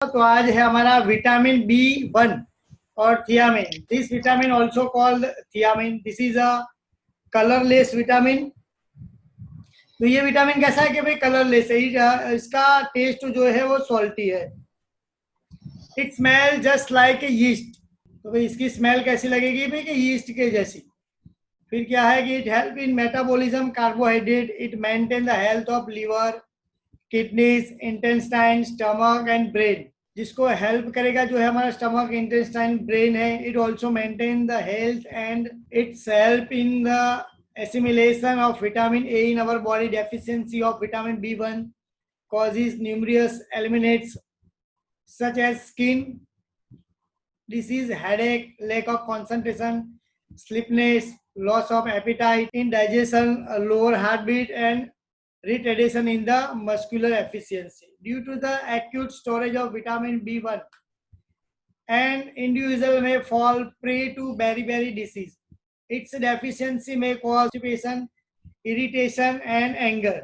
तो आज है हमारा विटामिन B1 और thiamine. This vitamin also called thiamine. This is a colourless vitamin. तो ये विटामिन कैसा है कि भाई कलरलेस है. इसका टेस्ट जो है वो सॉल्टी है. It smell just like a yeast. तो भाई इसकी स्मेल कैसी लगेगी भाई कि यीस्ट के जैसी. फिर क्या है कि it help in metabolism carbohydrate. It maintain the health of liver, kidneys, intestine, stomach and brain. जिसको हेल्प करेगा जो है हमारा स्टमक, इंटेस्टाइन, ब्रेन है. It also maintain the health and its help in the assimilation of vitamin A in our body. Deficiency of vitamin B1 causes numerous ailments such as skin disease, headache, lack of concentration, sleepiness, loss of appetite, indigestion, lower heartbeat, and retardation in the muscular efficiency. Due to the acute storage of vitamin B1, an individual may fall prey to beriberi disease. Its deficiency may cause constipation, irritation and anger.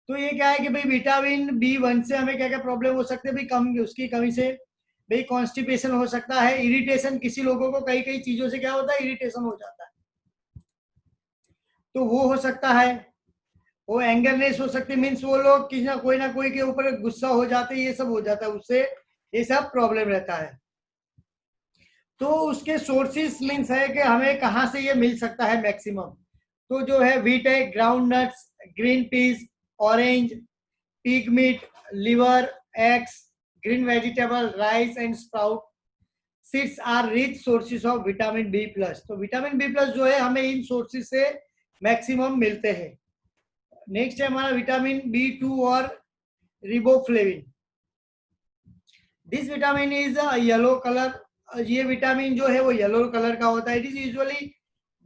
तो ये क्या है कि भाई vitamin B1 से हमें क्या क्या प्रॉब्लम हो सकते हैं भाई. कम उसकी कमी से भाई कॉन्स्टिपेशन हो सकता है, इरिटेशन. किसी लोगों को कई कई चीजों से क्या होता है, इरिटेशन हो जाता है, तो वो हो सकता है. वो एंगरनेस हो सकती है, मीन्स वो लोग किसी ना कोई के ऊपर गुस्सा हो जाते हैं, ये सब हो जाता है, उससे ये सब प्रॉब्लम रहता है. तो उसके सोर्सेस मीन्स है कि हमें कहाँ से ये मिल सकता है मैक्सिमम. तो जो है व्हीट है, ground nuts, green peas, orange, pig meat, liver, eggs, green vegetable, rice and sprout. Seeds are rich sources of vitamin B+. तो विटामिन B+ जो है हमें इन सोर्सेस से मैक्सिमम मिलते हैं. नेक्स्ट है हमारा विटामिन B2 और riboflavin. This vitamin is a yellow colour. ये विटामिन जो है वो येलो कलर का होता है. It is usually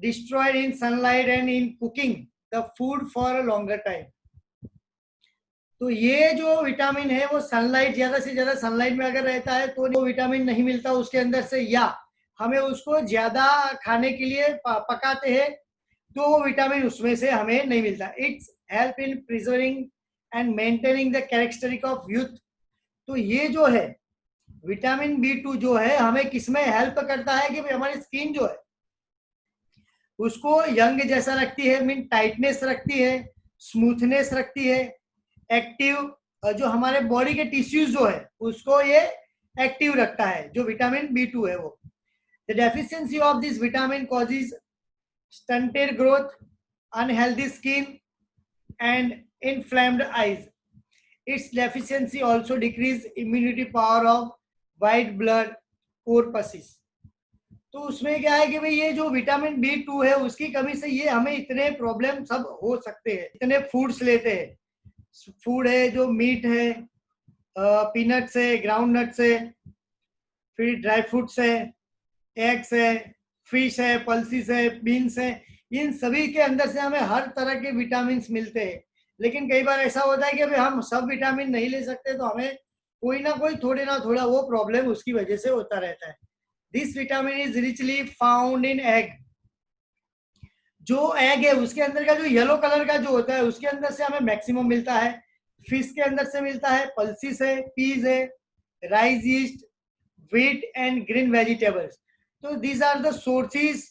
destroyed in sunlight and in cooking the food for a longer time. तो ये जो विटामिन है वो सनलाइट, ज्यादा से ज्यादा सनलाइट में अगर रहता है तो वो विटामिन नहीं मिलता उसके अंदर से, या हमें उसको ज्यादा खाने के लिए पकाते हैं तो वो विटामिन उसमें से हमें नहीं मिलता. It's help in preserving and maintaining the characteristic of youth. तो ये जो है विटामिन B2 जो है हमें किसमें हेल्प करता है कि भाई हमारी स्किन जो है उसको यंग जैसा रखती है, मीन टाइटनेस रखती है, स्मूथनेस रखती है, एक्टिव. जो हमारे बॉडी के टिश्यूज जो है उसको ये एक्टिव रखता है, जो विटामिन B2 है वो. The deficiency of this vitamin causes stunted growth, unhealthy skin and inflamed eyes. Its deficiency also decrease immunity power of white blood corpuscles. तो उसमें क्या है कि भाई ये जो विटामिन B2 है उसकी कमी से ये हमें इतने प्रॉब्लम सब हो सकते हैं. इतने फूड्स लेते हैं, फूड है जो मीट है, पीनट्स है, ग्राउंड नट्स है, फिर ड्राई फ्रूट्स है, एग्स है, फिश है, पल्सिस है, बीन्स है. इन सभी के अंदर से हमें हर तरह के विटामिन मिलते हैं. लेकिन कई बार ऐसा होता है कि अभी हम सब विटामिन नहीं ले सकते, तो हमें कोई ना कोई थोड़े ना थोड़ा वो प्रॉब्लम उसकी वजह से होता रहता है. This vitamin is richly found in egg. जो एग है उसके अंदर का जो येलो कलर का जो होता है उसके अंदर से हमें मैक्सिमम मिलता है. फिश के अंदर से मिलता है, पल्सिस है, पीज है, rice, yeast, wheat and green vegetables. तो these are the sources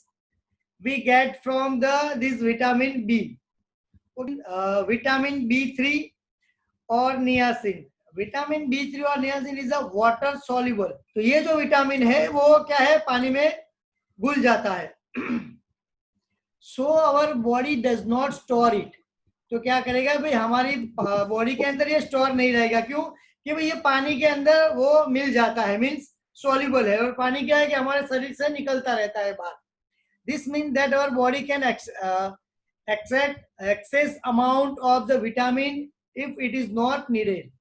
we get from this vitamin B. Vitamin B3 और नियासिन. विटामिन B3 और niacin is a water soluble. तो ये जो विटामिन है वो क्या है, पानी में घुल जाता है. So our body does not store it. तो क्या करेगा भाई, हमारी बॉडी के अंदर ये स्टोर नहीं रहेगा. क्यों? कि भाई ये पानी के अंदर वो मिल जाता है, मीन्स सॉल्युबल है. और पानी क्या है कि हमारे शरीर से निकलता रहता है बाहर. This mean that our body can excess amount of the vitamin if it is not needed.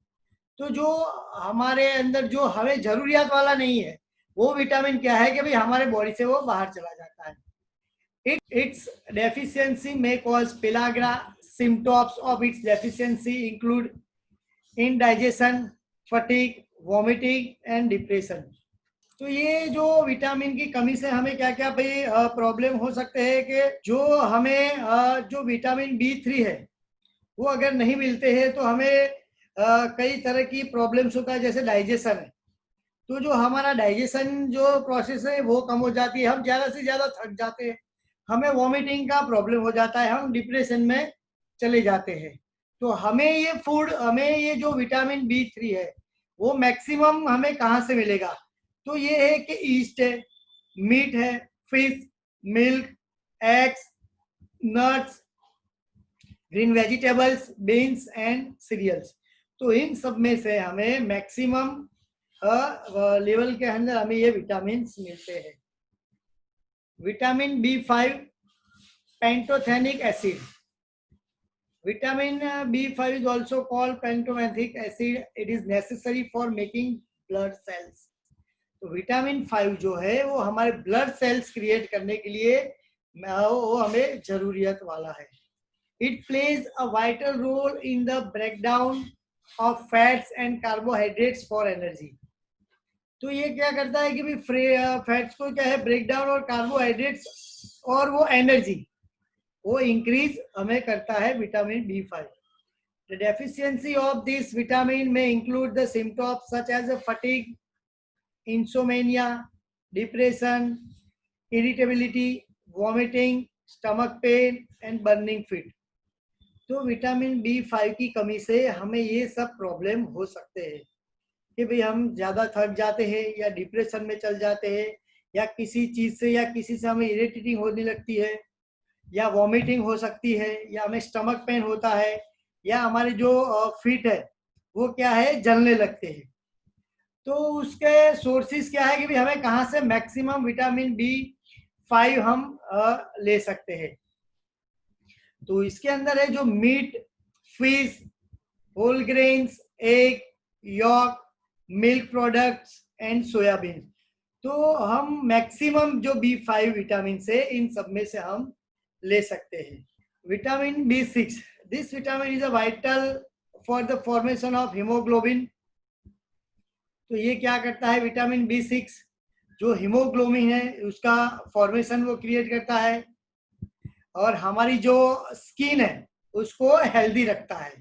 तो जो हमारे अंदर जो हमें जरूरियात वाला नहीं है वो विटामिन क्या है कि भाई हमारे बॉडी से वो बाहर चला जाता है. Its deficiency may cause pellagra. Symptoms of its deficiency include indigestion, fatigue, vomiting and depression. तो ये जो विटामिन की कमी से हमें क्या क्या भाई प्रॉब्लम हो सकते हैं कि जो हमें जो विटामिन B3 है वो अगर नहीं मिलते हैं तो हमें कई तरह की प्रॉब्लम्स होता है, जैसे डाइजेशन है, तो जो हमारा डाइजेशन जो प्रोसेस है वो कम हो जाती है, हम ज़्यादा से ज़्यादा थक जाते हैं, हमें वॉमिटिंग का प्रॉब्लम हो जाता है, हम डिप्रेशन में चले जाते हैं। तो हमें ये जो विटामिन B3 है वो मैक्सिमम हमें कहाँ से मिलेगा? तो ये है कि ईस्ट है, मीट है, fish, milk, eggs, nuts, green vegetables, beans and cereals. तो इन सब में से हमें मैक्सिमम लेवल के अंदर हमें ये विटामिन मिलते हैं। Vitamin B5, pantothenic acid. Vitamin B5 is also called pantothenic acid. It is necessary for making blood cells. तो विटामिन 5 जो है वो हमारे ब्लड सेल्स क्रिएट करने के लिए वो हमें जरूरियत वाला है। It plays a vital role in the breakdown of fats and carbohydrates for energy. तो ये क्या करता है कि भाई फैट्स को क्या है ब्रेकडाउन और कार्बोहाइड्रेट्स और वो एनर्जी वो इंक्रीज हमें करता है vitamin B5। The deficiency of this vitamin may include the symptoms such as fatigue, insomnia, depression, irritability, vomiting, stomach pain and burning feet. तो विटामिन B5 की कमी से हमें ये सब प्रॉब्लम हो सकते हैं कि भाई हम ज़्यादा थक जाते हैं या डिप्रेशन में चल जाते हैं या किसी चीज़ से या किसी से हमें इरिटेटिंग होने लगती है या वॉमिटिंग हो सकती है या हमें स्टमक पेन होता है या हमारे जो फीट है वो क्या है जलने लगते हैं। तो उसके सोर्सेज क्या है कि भाई हमें कहाँ से मैक्सिमम विटामिन B5 हम ले सकते हैं। तो इसके अंदर है जो meat, fish, whole grains, egg, yolk, milk products and soybean. तो हम मैक्सिमम जो B5 विटामिन से इन सब में से हम ले सकते हैं। Vitamin B6, this vitamin is a vital for the formation of haemoglobin. तो ये क्या करता है विटामिन B6 जो हीमोग्लोबिन है उसका फॉर्मेशन वो क्रिएट करता है और हमारी जो स्किन है उसको हेल्दी रखता है।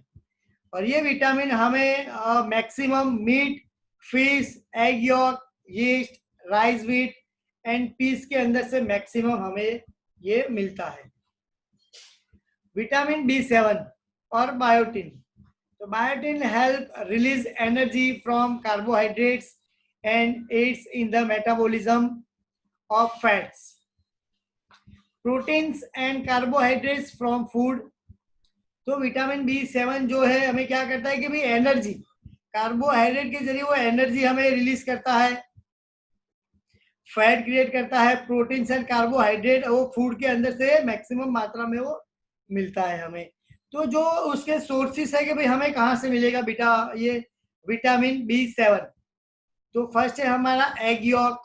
और ये विटामिन हमें maximum meat, fish, egg yolk, yeast, rice wheat and peas के अंदर से मैक्सिमम हमें ये मिलता है। विटामिन B7 और बायोटिन। तो biotin help release energy from carbohydrates and aids in the metabolism of fats, proteins and carbohydrates from food. तो विटामिन B7 जो है हमें क्या करता है कि भाई एनर्जी, कार्बोहाइड्रेट के जरिए वो एनर्जी हमें रिलीज करता है, फैट क्रिएट करता है, प्रोटीन्स एंड कार्बोहाइड्रेट वो फूड के अंदर से मैक्सिमम मात्रा में वो मिलता है हमें। तो जो उसके सोर्सेस है कि भाई हमें कहाँ से मिलेगा ये विटामिन B7। तो फर्स्ट है हमारा egg yolk,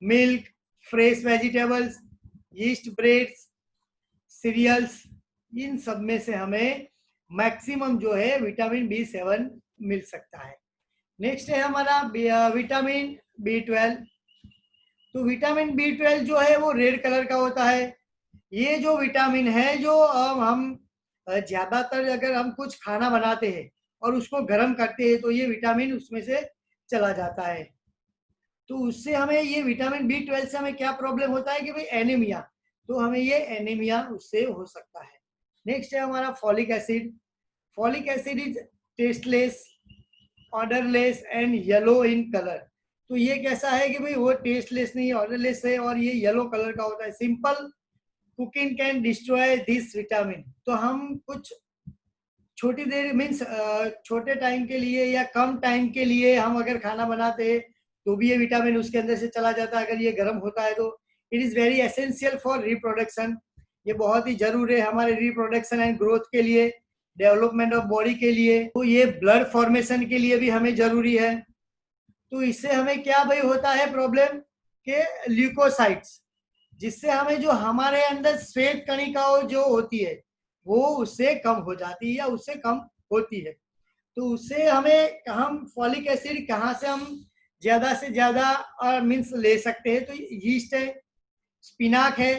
milk, fresh vegetables, yeast breads, cereals, इन सब में से हमें मैक्सिमम जो है विटामिन B7 मिल सकता है। नेक्स्ट है हमारा विटामिन B12। तो विटामिन B12 जो है वो रेड कलर का होता है। ये जो विटामिन है जो हम ज्यादातर अगर हम कुछ खाना बनाते हैं और उसको गर्म करते हैं तो ये विटामिन उसमें से चला जाता है। तो उससे हमें ये विटामिन B12 से हमें क्या प्रॉब्लम होता है कि भाई एनीमिया, तो हमें ये एनीमिया उससे हो सकता है। नेक्स्ट है हमारा folic acid. Folic acid is tasteless, odourless and yellow in colour. तो ये कैसा है कि भाई वो टेस्टलेस नहीं, ऑर्डरलेस है और ये येलो कलर का होता है। Simple cooking can destroy this vitamin. तो हम कुछ छोटी देर मीन्स छोटे टाइम के लिए या कम टाइम के लिए हम अगर खाना बनाते हैं तो भी ये विटामिन उसके अंदर से चला जाता है। अगर ये गर्म होता है तो it is very essential for reproduction. ये बहुत ही जरूरी है हमारे रिप्रोडक्शन एंड ग्रोथ के लिए, डेवलपमेंट ऑफ बॉडी के लिए। तो ये ब्लड फॉर्मेशन के लिए भी हमें जरूरी है। तो इससे हमें क्या भाई होता है प्रॉब्लम के ल्यूकोसाइट्स, जिससे हमें जो हमारे अंदर श्वेत कणिकाओं जो होती है वो उससे कम हो जाती है या उससे कम होती है। तो उससे हम फॉलिक एसिड कहाँ से हम ज्यादा से ज्यादा मीन्स ले सकते हैं? तो यीस्ट है, स्पिनाक है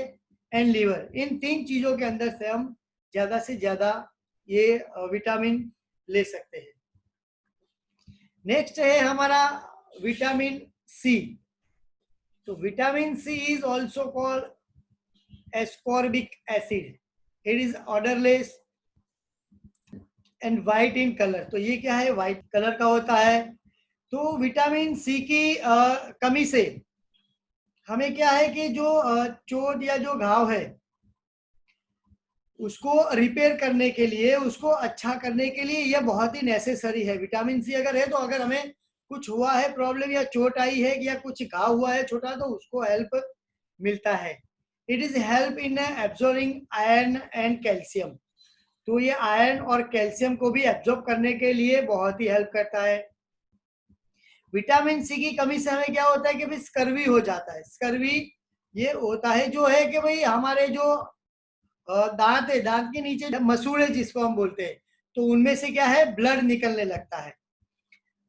एंड लीवर, इन तीन चीजों के अंदर से हम ज्यादा से ज्यादा ये विटामिन ले सकते हैं। नेक्स्ट है हमारा विटामिन सी। तो vitamin C is also called ascorbic acid. It is odourless and white in colour. तो ये क्या है, वाइट कलर का होता है। तो विटामिन सी की कमी से हमें क्या है कि जो चोट या जो घाव है उसको रिपेयर करने के लिए, उसको अच्छा करने के लिए यह बहुत ही नेसेसरी है। विटामिन सी अगर है तो अगर हमें कुछ हुआ है प्रॉब्लम या चोट आई है या कुछ घाव हुआ है छोटा, तो उसको हेल्प मिलता है। It is help in absorbing iron and calcium. तो ये आयरन और कैल्शियम को भी एब्जॉर्ब करने के लिए बहुत ही हेल्प करता है। विटामिन सी की कमी से हमें क्या होता है कि भाई स्कर्वी हो जाता है। स्कर्वी ये होता है जो है कि भाई हमारे जो दांत है, दांत के नीचे मसूड़े जिसको हम बोलते हैं, तो उनमें से क्या है, ब्लड निकलने लगता है।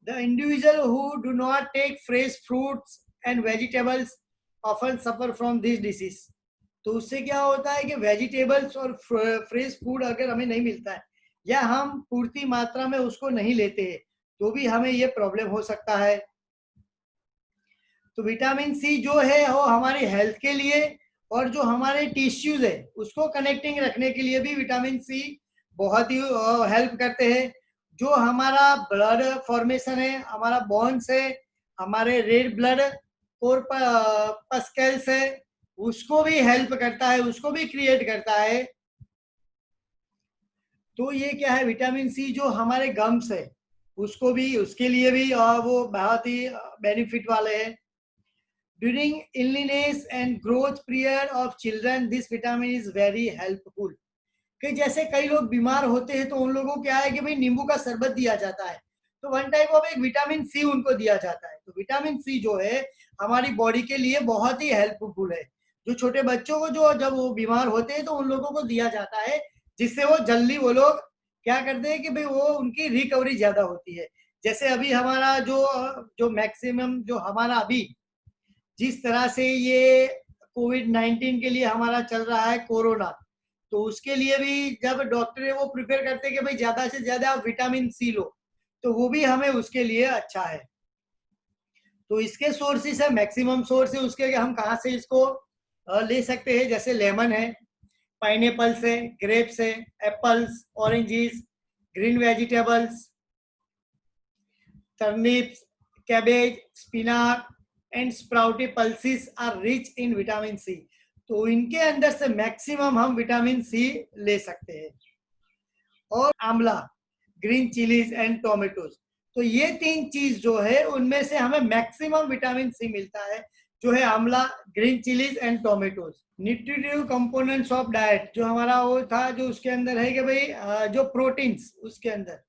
The individual who do not take fresh fruits and vegetables often suffer from this disease. तो उससे क्या होता है कि वेजिटेबल्स और फ्रेश फूड अगर हमें नहीं मिलता है या हम पूर्ति मात्रा में उसको नहीं लेते हैं तो भी हमें ये प्रॉब्लम हो सकता है। तो विटामिन सी जो है वो हमारी हेल्थ के लिए और जो हमारे टिश्यूज है उसको कनेक्टिंग रखने के लिए भी विटामिन सी बहुत ही हेल्प करते हैं। जो हमारा ब्लड फॉर्मेशन है, हमारा बोन्स है, हमारे रेड ब्लड और पस्केल्स है, उसको भी हेल्प करता है, उसको भी क्रिएट करता है। तो ये क्या है, विटामिन सी जो हमारे गम्स है उसको भी, उसके लिए भी वो बहुत ही बेनिफिट वाले हैं। During illness and growth period of children, this vitamin is very helpful. कि जैसे कई लोग बीमार होते हैं तो उन लोगों को क्या है कि भाई नींबू का शरबत दिया जाता है, तो वन टाइप ऑफ एक विटामिन सी उनको दिया जाता है। तो विटामिन सी जो है हमारी बॉडी के लिए बहुत ही हेल्पफुल है। जो छोटे बच्चों को जो जब वो बीमार होते हैं तो उन लोगों को दिया जाता है, जिससे वो जल्दी वो लोग क्या करते हैं कि भाई वो उनकी रिकवरी ज्यादा होती है। जैसे अभी हमारा जो जो मैक्सिमम जो हमारा अभी जिस तरह से ये कोविड-19 के लिए हमारा चल रहा है कोरोना, तो उसके लिए भी जब डॉक्टर है वो प्रिपेयर करते हैं कि भाई ज्यादा से ज्यादा आप विटामिन सी लो, तो वो भी हमें उसके लिए अच्छा है। तो इसके सोर्सेस है, मैक्सिमम सोर्स है उसके, हम कहाँ से इसको ले सकते हैं। जैसे लेमन है, पाइनएप्पल्स है, ग्रेप्स है, apples, oranges, green vegetables, turnips, cabbage, spinach and sprouty pulses are rich in vitamin C. तो इनके अंदर से मैक्सिमम हम विटामिन सी ले सकते हैं। और आंवला, ग्रीन चिलीज एंड टोमेटोज, तो ये तीन चीज जो है उनमें से हमें मैक्सिमम विटामिन सी मिलता है, जो है आंवला, green chillies and tomatoes. Nutritive components of diet जो हमारा वो था, जो उसके अंदर है कि भाई जो प्रोटीन्स उसके अंदर,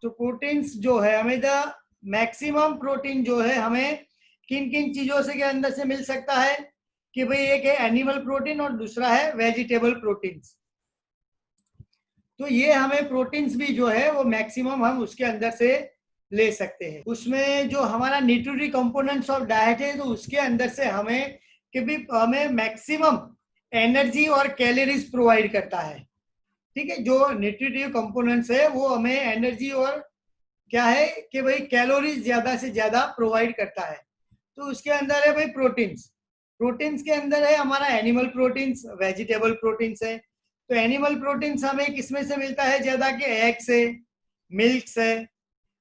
तो प्रोटीन्स जो है हमें मैक्सिमम प्रोटीन जो है हमें किन किन चीजों से के अंदर से मिल सकता है कि भाई एक है एनिमल प्रोटीन और दूसरा है वेजिटेबल प्रोटीन्स। तो ये हमें प्रोटीन्स भी जो है वो मैक्सिमम हम उसके अंदर से ले सकते हैं। उसमें जो हमारा न्यूट्रिटिव कंपोनेंट्स ऑफ डाइट है तो उसके अंदर से हमें कि भी हमें मैक्सिमम एनर्जी और कैलोरीज प्रोवाइड करता है। ठीक है, जो न्यूट्रिटिव कंपोनेंट्स है वो हमें एनर्जी और क्या है कि भाई कैलोरीज ज्यादा से ज्यादा प्रोवाइड करता है। तो उसके अंदर है भाई प्रोटीन्स। प्रोटीन्स के अंदर है हमारा एनिमल प्रोटीन्स, वेजिटेबल प्रोटीन्स है। तो एनिमल प्रोटीन्स हमें किसमें से मिलता है ज्यादा, कि एग से, मिल्क से,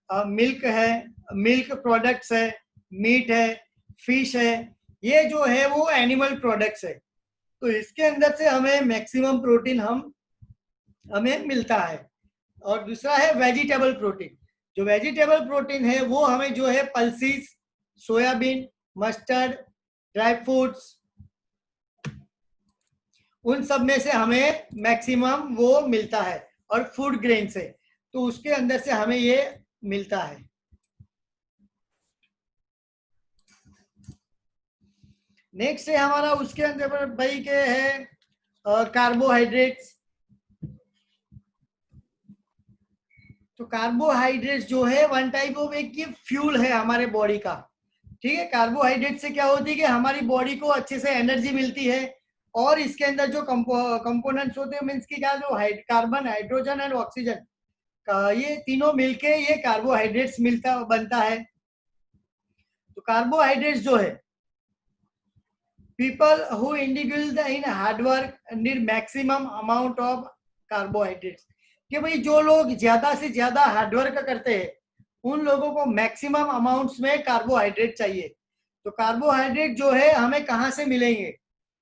मिल्क है, मिल्क प्रोडक्ट्स है, मीट है, फिश है, ये जो है वो एनिमल प्रोडक्ट्स है। तो इसके अंदर से हमें मैक्सिमम प्रोटीन हमें मिलता है। और दूसरा है वेजिटेबल प्रोटीन। जो वेजिटेबल प्रोटीन है वो हमें जो है पल्सीज, सोयाबीन, मस्टर्ड, ड्राई फ्रूट्स, उन सब में से हमें मैक्सिमम वो मिलता है। और फूड ग्रेन से, तो उसके अंदर से हमें ये मिलता है। नेक्स्ट है हमारा उसके अंदर भाई के है कार्बोहाइड्रेट्स। तो कार्बोहाइड्रेट्स जो है वन टाइप ऑफ एक ये फ्यूल है हमारे बॉडी का। ठीक है, कार्बोहाइड्रेट से क्या होती है कि हमारी बॉडी को अच्छे से एनर्जी मिलती है। और इसके अंदर जो कंपोनेंट्स होते हैं मीन्स की क्या, जो कार्बन, हाइड्रोजन एंड ऑक्सीजन, ये तीनों मिलके ये कार्बोहाइड्रेट्स बनता है। तो कार्बोहाइड्रेट्स जो है, people who individual in hard work need maximum amount of carbohydrates, कि भाई जो लोग ज्यादा से ज्यादा हार्डवर्क करते हैं उन लोगों को मैक्सिमम अमाउंट्स में कार्बोहाइड्रेट चाहिए। तो कार्बोहाइड्रेट जो है हमें कहाँ से मिलेंगे?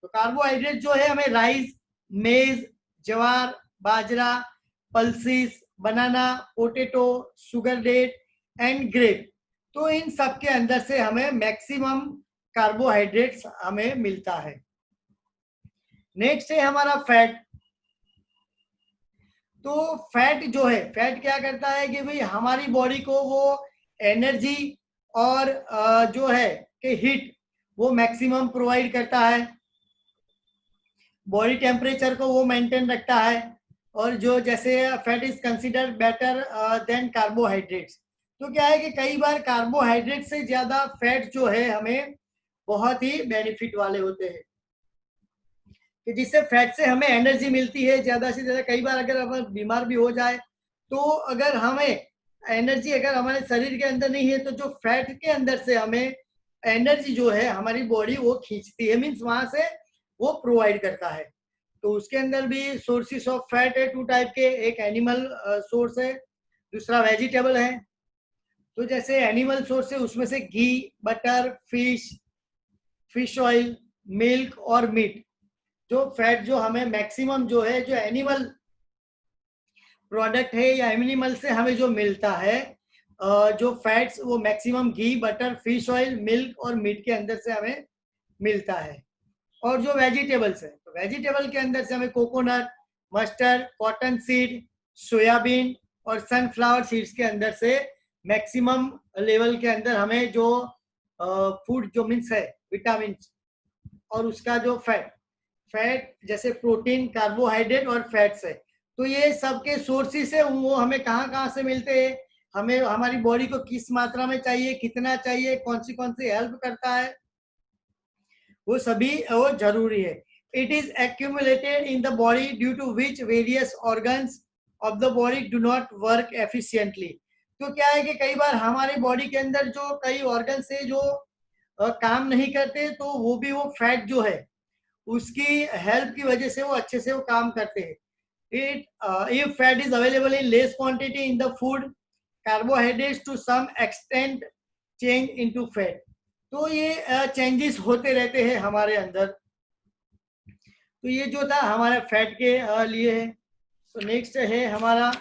तो कार्बोहाइड्रेट जो है हमें rice, maize, jowar, bajra, pulses, banana, potato, sugar date and grape, तो इन सब के अंदर से हमें मैक्सिमम कार्बोहाइड्रेट्स हमें मिलता है। नेक्स्ट है हमारा फैट। तो फैट जो है, फैट क्या करता है कि भाई हमारी बॉडी को वो एनर्जी और जो है कि हीट वो मैक्सिमम प्रोवाइड करता है, बॉडी टेम्परेचर को वो मेंटेन रखता है, और जो जैसे fat is considered better than carbohydrates. तो क्या है कि कई बार कार्बोहाइड्रेट से ज्यादा फैट जो है हमें बहुत ही बेनिफिट वाले होते हैं, कि जिससे फैट से हमें एनर्जी मिलती है ज्यादा से ज्यादा। कई बार अगर हम बीमार भी हो जाए तो अगर हमें एनर्जी अगर हमारे शरीर के अंदर नहीं है तो जो फैट के अंदर से हमें एनर्जी जो है हमारी बॉडी वो खींचती है, मीन्स वहां से वो प्रोवाइड करता है। तो उसके अंदर भी सोर्सेस ऑफ फैट है टू टाइप के, एक एनिमल सोर्स है, दूसरा वेजिटेबल है। तो जैसे एनिमल सोर्स है उसमें से घी, बटर, फिश ऑयल, मिल्क और मीट, जो फैट जो हमें मैक्सिमम जो है जो एनिमल प्रोडक्ट है या एनिमल से हमें जो मिलता है जो फैट्स वो मैक्सिमम घी, बटर, फिश ऑयल, मिल्क और मीट के अंदर से हमें मिलता है। और जो वेजिटेबल्स है, तो वेजिटेबल के अंदर से हमें coconut, mustard, cotton seed, soybean और सनफ्लावर सीड्स के अंदर से मैक्सिमम लेवल के अंदर हमें जो फूड जो मीन्स है विटामिन और उसका जो फैट जैसे प्रोटीन, कार्बोहाइड्रेट और फैट्स है। तो ये सबके सोर्सेस है वो हमें कहाँ कहाँ से मिलते हैं, हमें हमारी बॉडी को किस मात्रा में चाहिए, कितना चाहिए, कौन सी हेल्प करता है, वो सभी वो जरूरी है। It is accumulated in the body due to which various organs of the body do not work efficiently. तो क्या है कि कई बार हमारी बॉडी के अंदर जो कई ऑर्गन्स है जो काम नहीं करते, तो वो भी वो फैट जो है उसकी हेल्प की वजह से वो अच्छे से वो काम करते हैं। If fat is available in less quantity in the food, carbohydrates to some extent change into fat. तो ये चेंजेस होते रहते हैं हमारे अंदर। तो ये जो था हमारे फैट के लिए है। तो नेक्स्ट है हमारा,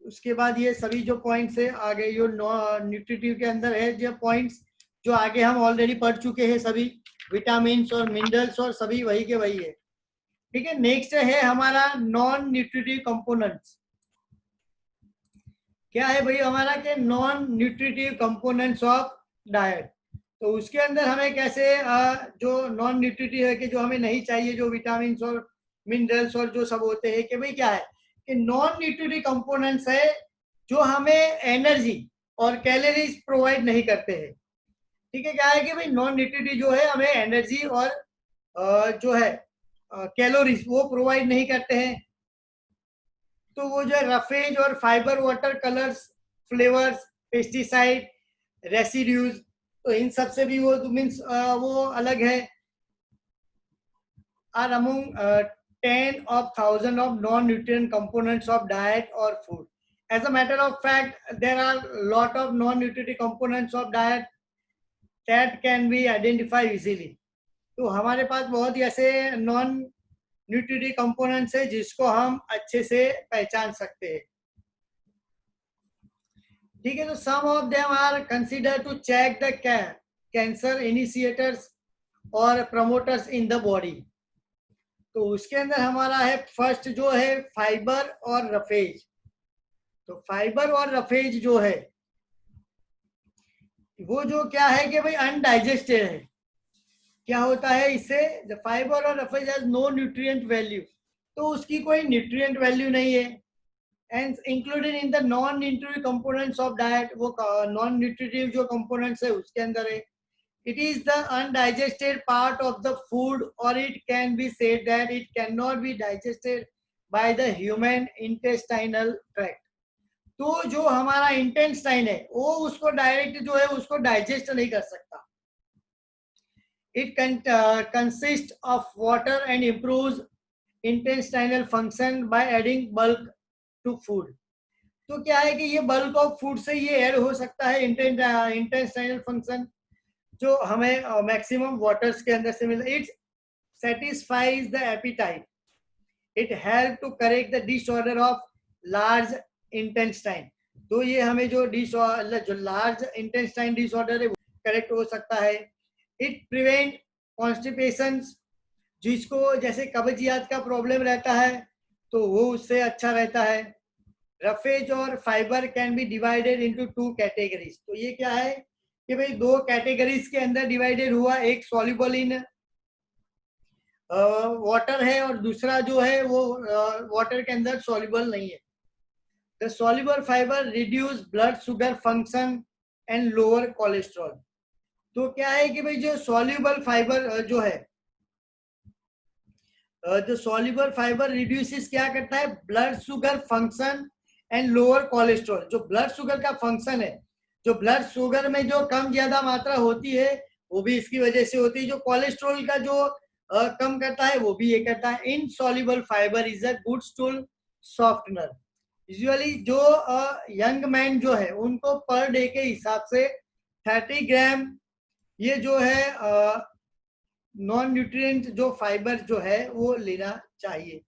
उसके बाद ये सभी जो पॉइंट्स है आगे जो न्यूट्रिटिव के अंदर है जो पॉइंट्स जो आगे हम ऑलरेडी पढ़ चुके हैं, सभी विटामिन और मिनरल्स और सभी वही के वही है। ठीक है, नेक्स्ट है हमारा नॉन न्यूट्रिटिव कंपोनेंट्स। क्या है भाई हमारा के non nutritive components of diet. तो उसके अंदर हमें कैसे जो नॉन न्यूट्रिटिव है कि जो हमें नहीं चाहिए, जो विटामिन और मिनरल्स और जो सब होते हैं, कि भाई क्या है कि नॉन न्यूट्रिटिव कंपोनेंट्स है जो हमें एनर्जी और कैलोरीज प्रोवाइड नहीं करते हैं। ठीक है, क्या है कि भाई नॉन न्यूट्रिटिव जो है हमें एनर्जी और जो है कैलोरीज वो प्रोवाइड नहीं करते हैं। तो वो जो है रफेज और fibre, water colours, flavours, pesticide, residues, तो इन सब से भी वो मीन्स वो अलग है। Are among 10 of 1000 of non-nutrient components of diet or food. As a matter of fact, there are lot of non-nutritive components of diet that can be identified easily. तो हमारे पास बहुत ही ऐसे नॉन न्यूट्रिटिव कंपोनेंट्स है जिसको हम अच्छे से पहचान सकते हैं। ठीक है, तो some of them are consider to check the cancer initiators और प्रमोटर्स इन द बॉडी। तो उसके अंदर हमारा है फर्स्ट जो है फाइबर और रफेज। तो फाइबर और रफेज जो है वो जो क्या है कि भाई अनडाइजेस्टेड है। क्या होता है इससे, द फाइबर और roughage has no nutrient value, तो उसकी कोई न्यूट्रिएंट वैल्यू नहीं है। And included in the non nutritive components of diet, वो नॉन न्यूट्रिटिव जो कंपोनेंट्स है उसके अंदर है। It is the undigested part of the food, or it can be said that it cannot be digested by the human intestinal tract. तो जो हमारा intestine है वो उसको डायरेक्ट जो है उसको डाइजेस्ट नहीं कर सकता। It consist of water and improves intestinal function by adding bulk to food. तो क्या है कि ये बल्क ऑफ फूड से ये ऐड हो सकता है इंटेस्टाइनल फंक्शन जो हमें मैक्सिमम वाटर्स के अंदर से मिलता है। It satisfies the appetite. It help to correct the disorder of large intestine. तो ये हमें जो लार्ज इंटेस्टाइन डिसऑर्डर है करेक्ट हो सकता है। इट प्रिवेंट कॉन्स्टिपेशन, जिसको जैसे कब्जियत का प्रॉब्लम रहता है तो वो उससे अच्छा रहता है। रफेज और fibre can be divided into 2 categories. तो ये क्या है कि भाई 2 कैटेगरीज के अंदर डिवाइडेड हुआ, एक सॉल्युबल इन वाटर है और दूसरा जो है वो वाटर के अंदर सॉल्युबल नहीं है। The soluble fibre reduce blood sugar function and lower cholesterol. तो क्या है कि भाई जो सॉल्युबल फाइबर जो है जो सॉल्युबल फाइबर रिड्यूसेस क्या करता है, blood sugar function and lower cholesterol. जो ब्लड शुगर का फंक्शन है, जो ब्लड शुगर में जो कम ज्यादा मात्रा होती है वो भी इसकी वजह से होती है। जो कोलेस्ट्रॉल का जो कम करता है वो भी ये करता है। Insoluble fibre is a good stool softener. Usually जो यंग मैन जो है उनको पर डे के हिसाब से 30 ग्राम ये जो है नॉन न्यूट्रिएंट जो फाइबर जो है वो लेना चाहिए।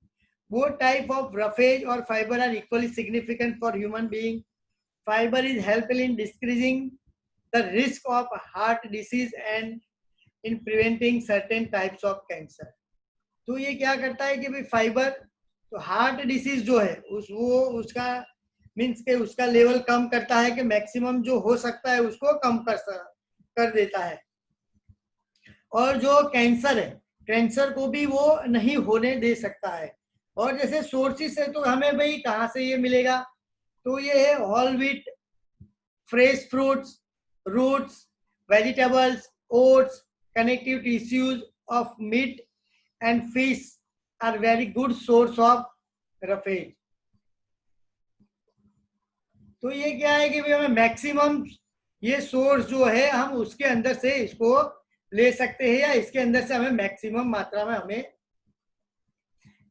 वो टाइप ऑफ रफेज और fibre are equally significant for human being. Fibre is helpful in decreasing the risk of heart disease and in preventing certain types of cancer. तो ये क्या करता है कि भाई फाइबर तो हार्ट डिसीज जो है उसका मीन्स के उसका लेवल कम करता है कि मैक्सिमम जो हो सकता है उसको कम कर देता है। और जो कैंसर है कैंसर को भी वो नहीं होने दे सकता है। और जैसे सोर्सेस है तो हमें भाई कहाँ से ये मिलेगा, तो ये है whole wheat, fresh fruits, roots, vegetables, oats, connective tissues of meat and fish are very good source of roughage. तो ये क्या है कि भाई हमें मैक्सिमम ये सोर्स जो है हम उसके अंदर से इसको ले सकते हैं या इसके अंदर से हमें मैक्सिमम मात्रा में हमें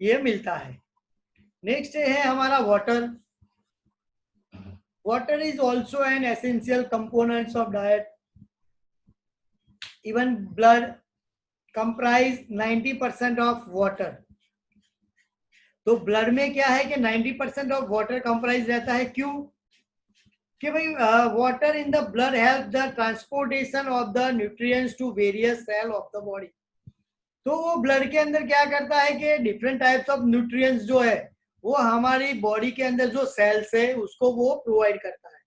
ये मिलता है। नेक्स्ट है हमारा water. Water is also an essential components of diet. Even blood comprise 90% of water. तो ब्लड में क्या है कि 90% ऑफ वाटर कंप्राइज रहता है। क्यों कि भाई water in the blood help the transportation of the nutrients to various cell of the body. तो वो ब्लड के अंदर क्या करता है कि डिफरेंट टाइप्स ऑफ न्यूट्रिएंट्स जो है वो हमारी बॉडी के अंदर जो सेल्स है उसको वो प्रोवाइड करता है।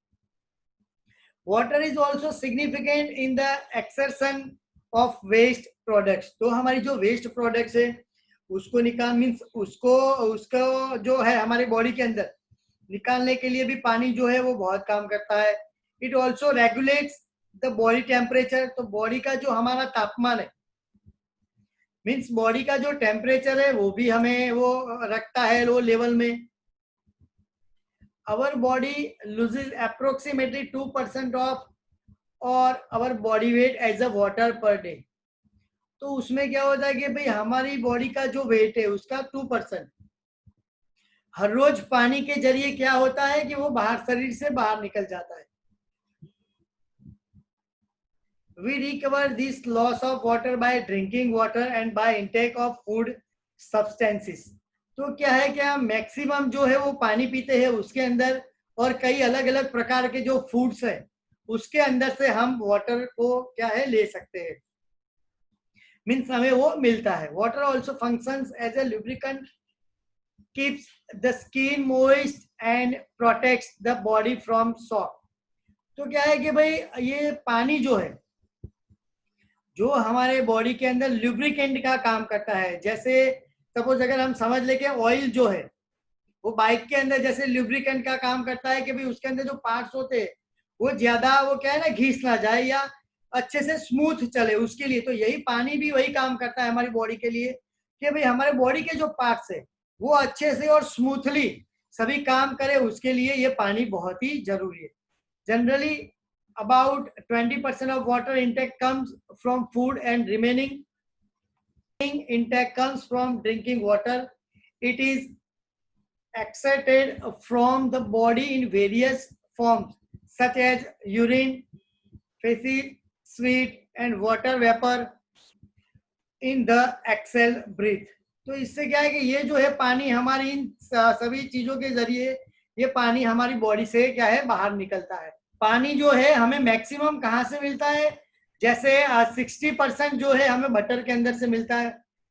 Water is also significant in the excretion of waste products. तो हमारी जो वेस्ट प्रोडक्ट्स है उसको निकाल मीन्स उसको जो है हमारी बॉडी के अंदर निकालने के लिए भी पानी जो है वो बहुत काम करता है। It also regulates the body temperature. तो बॉडी का जो हमारा तापमान है मीन्स बॉडी का जो टेम्परेचर है वो भी हमें वो रखता है लो लेवल में। our body loses approximately 2% of और our body weight as a water per day। तो उसमें क्या होता है कि भाई हमारी बॉडी का जो वेट है उसका 2% हर रोज पानी के जरिए क्या होता है कि वो बाहर शरीर से बाहर निकल जाता है। We recover this loss of water by drinking water and by intake of food substances। तो क्या है कि हम मैक्सिमम जो है वो पानी पीते हैं उसके अंदर और कई अलग अलग प्रकार के जो फूड्स है उसके अंदर से हम वाटर को क्या है ले सकते हैं, मीन्स हमें वो मिलता है। Water also functions as a lubricant, keeps the skin moist and protects the body from shock. तो क्या है कि भाई ये पानी जो है जो हमारे बॉडी के अंदर लुब्रिकेंट का काम करता है। जैसे सपोज अगर हम समझ ले कि ऑयल जो है वो बाइक के अंदर जैसे लुब्रिकेंट का काम करता है कि भाई उसके अंदर जो पार्ट्स होते हैं वो ज्यादा वो क्या है ना घिस ना जाए या अच्छे से स्मूथ चले उसके लिए। तो यही पानी भी वही काम करता है हमारी बॉडी के लिए कि भाई हमारे बॉडी के जो पार्ट्स है वो अच्छे से और स्मूथली सभी काम करे, उसके लिए ये पानी बहुत ही जरूरी है. Generally about 20% of water intake comes from food and remaining intake comes from drinking water. It is extracted from the body in various forms such as urine, feces, sweat and water vapor in the exhale breath. तो इससे क्या है कि ये जो है पानी हमारी इन सभी चीजों के जरिए ये पानी हमारी बॉडी से क्या है बाहर निकलता है. पानी जो है हमें मैक्सिमम कहाँ से मिलता है, जैसे 60% जो है हमें बटर के अंदर से मिलता है,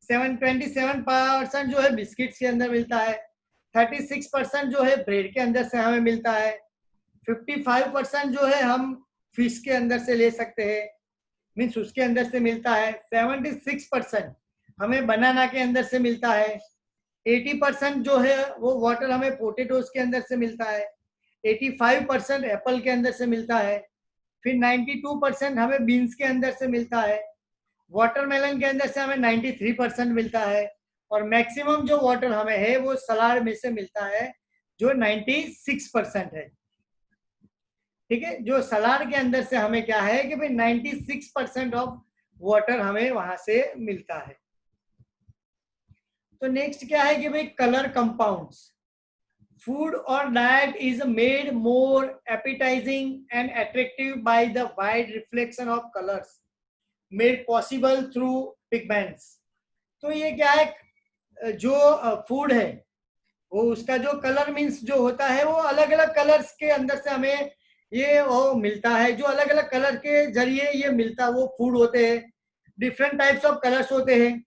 27% जो है बिस्किट्स के अंदर मिलता है, 36% जो है ब्रेड के अंदर से हमें मिलता है, 55% जो है हम फिश के अंदर से ले सकते हैं, मीन्स उसके अंदर से मिलता है, 76% हमें बनाना के अंदर से मिलता है, 80% जो है वो वाटर हमें पोटेटोज के अंदर से मिलता है, 85% एप्पल के अंदर से मिलता है, फिर 92% हमें बीन्स के अंदर से मिलता है, वाटरमेलन के अंदर से हमें 93% मिलता है, और मैक्सिमम जो वाटर हमें है वो सलाद में से मिलता है जो 96% है. ठीक है, जो सलाद के अंदर से हमें क्या है कि भाई 96% ऑफ वाटर हमें वहां से मिलता है. तो नेक्स्ट क्या है कि भाई colour compounds. Food or diet is made more appetizing and attractive by the wide reflection of colors made possible through pigments. तो ये क्या है, जो फूड है वो उसका जो कलर मीन्स जो होता है वो अलग अलग कलर्स के अंदर से हमें ये वो मिलता है, जो अलग अलग कलर के जरिए ये मिलता है वो फूड होते हैं, डिफरेंट टाइप्स ऑफ कलर्स होते हैं.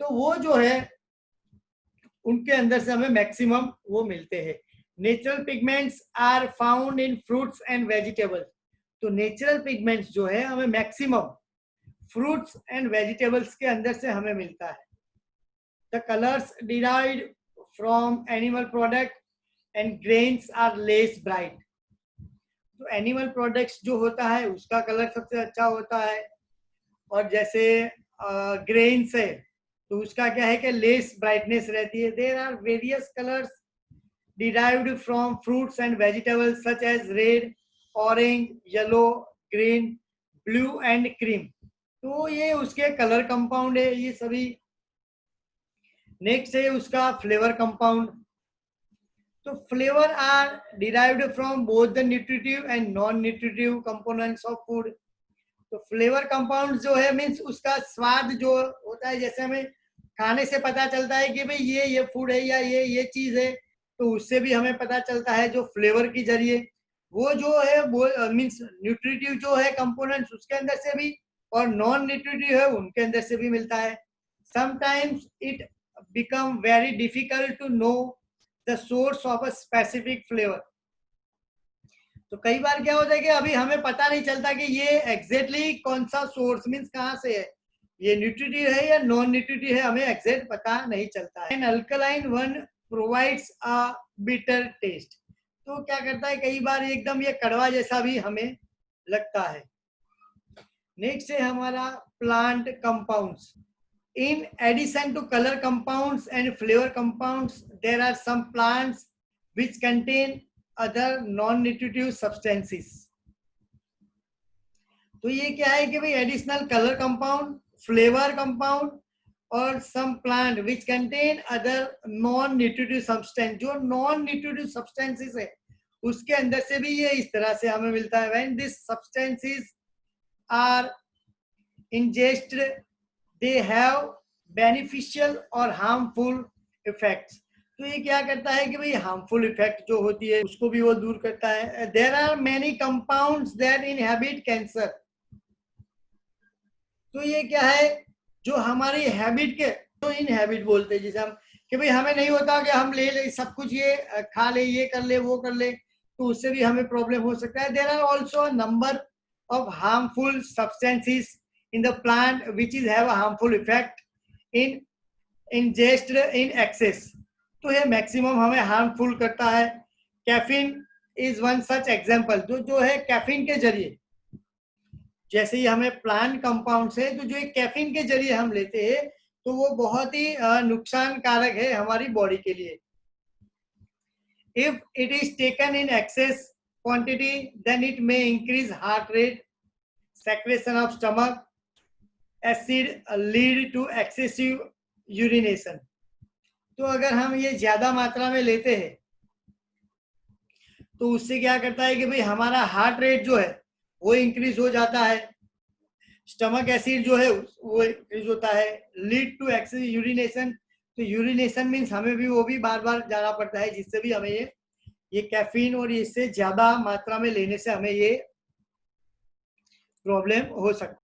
तो वो जो है उनके अंदर से हमें मैक्सिमम वो मिलते हैं. Natural pigments are found in fruits and vegetables. तो नेचुरल पिगमेंट्स जो है हमें मैक्सिमम फ्रूट्स एंड वेजिटेबल्स के अंदर से हमें मिलता है. The colours derived from animal product and grains are less bright. तो एनिमल प्रोडक्ट्स जो होता है उसका कलर सबसे अच्छा होता है, और जैसे ग्रेन्स है तो उसका क्या है कि लेस ब्राइटनेस रहती है. There are various colours derived from fruits and vegetables such as red, orange, yellow, green, blue and cream. तो ये उसके कलर कंपाउंड है ये सभी. नेक्स्ट है उसका फ्लेवर कंपाउंड. तो flavour are derived from both the nutritive and non nutritive components of food. तो फ्लेवर कंपाउंड जो है मीन्स उसका स्वाद जो होता है, जैसे हमें खाने से पता चलता है कि भाई ये फूड है या ये चीज है, तो उससे भी हमें पता चलता है जो फ्लेवर के जरिए. वो जो है वो मीन्स न्यूट्रिटिव जो है कंपोनेंट्स उसके अंदर से भी, और नॉन न्यूट्रिटिव है उनके अंदर से भी मिलता है. Sometimes it become very difficult to know the source of a specific flavour. तो कई बार क्या होता है कि अभी हमें पता नहीं चलता कि ये एग्जैक्टली कौन सा सोर्स मीन्स कहाँ से है, ये न्यूट्रिटिव है या नॉन न्यूट्रिटिव है, हमें एग्जैक्ट पता नहीं चलता है. An alkaline one provides a bitter taste. तो क्या करता है कई बार एकदम ये कड़वा जैसा भी हमें लगता है. नेक्स्ट है हमारा plant compounds. In addition to colour compounds and flavour compounds there are some plants which contain other non nutritive substances. तो ये क्या है कि भाई additional colour compound, flavour compound और some plant which contain other non nutritive substance. जो non nutritive substances है उसके अंदर से भी ये इस तरह से हमें मिलता है. When this substances are ingested they have beneficial और harmful effects. तो ये क्या करता है कि भाई हार्मफुल इफेक्ट जो होती है उसको भी वो दूर करता है. There are many compounds that inhibit cancer. तो ये क्या है जो हमारी हैबिट के तो इनहेबिट बोलते हैं, जिसे हम कि भाई हमें नहीं होता कि हम ले सब कुछ ये खा ले ये कर ले वो कर ले, तो उससे भी हमें प्रॉब्लम हो सकता है. There are also a number of harmful substances in the plant which is have a harmful effect in ingested in excess. तो ये मैक्सिमम हमें हार्मफुल करता है. Caffeine is one such example. जो है कैफीन के जरिए, जैसे ही हमें प्लांट कंपाउंड से तो जो कैफीन के जरिए हम लेते हैं तो वो बहुत ही नुकसानकारक है हमारी बॉडी के लिए. If it is taken in excess quantity, then it may increase heart rate, secretion of stomach acid, lead to excessive urination. तो अगर हम ये ज्यादा मात्रा में लेते हैं तो उससे क्या करता है कि भाई हमारा हार्ट रेट जो है वो इंक्रीज हो जाता है, स्टमक एसिड जो है वो इंक्रीज होता है, लीड टू एक्सेसिव यूरिनेशन. तो यूरिनेशन मीन्स हमें भी वो भी बार बार जाना पड़ता है, जिससे भी हमें ये कैफीन और इससे ज्यादा मात्रा में लेने से हमें ये प्रॉब्लम हो सकता है.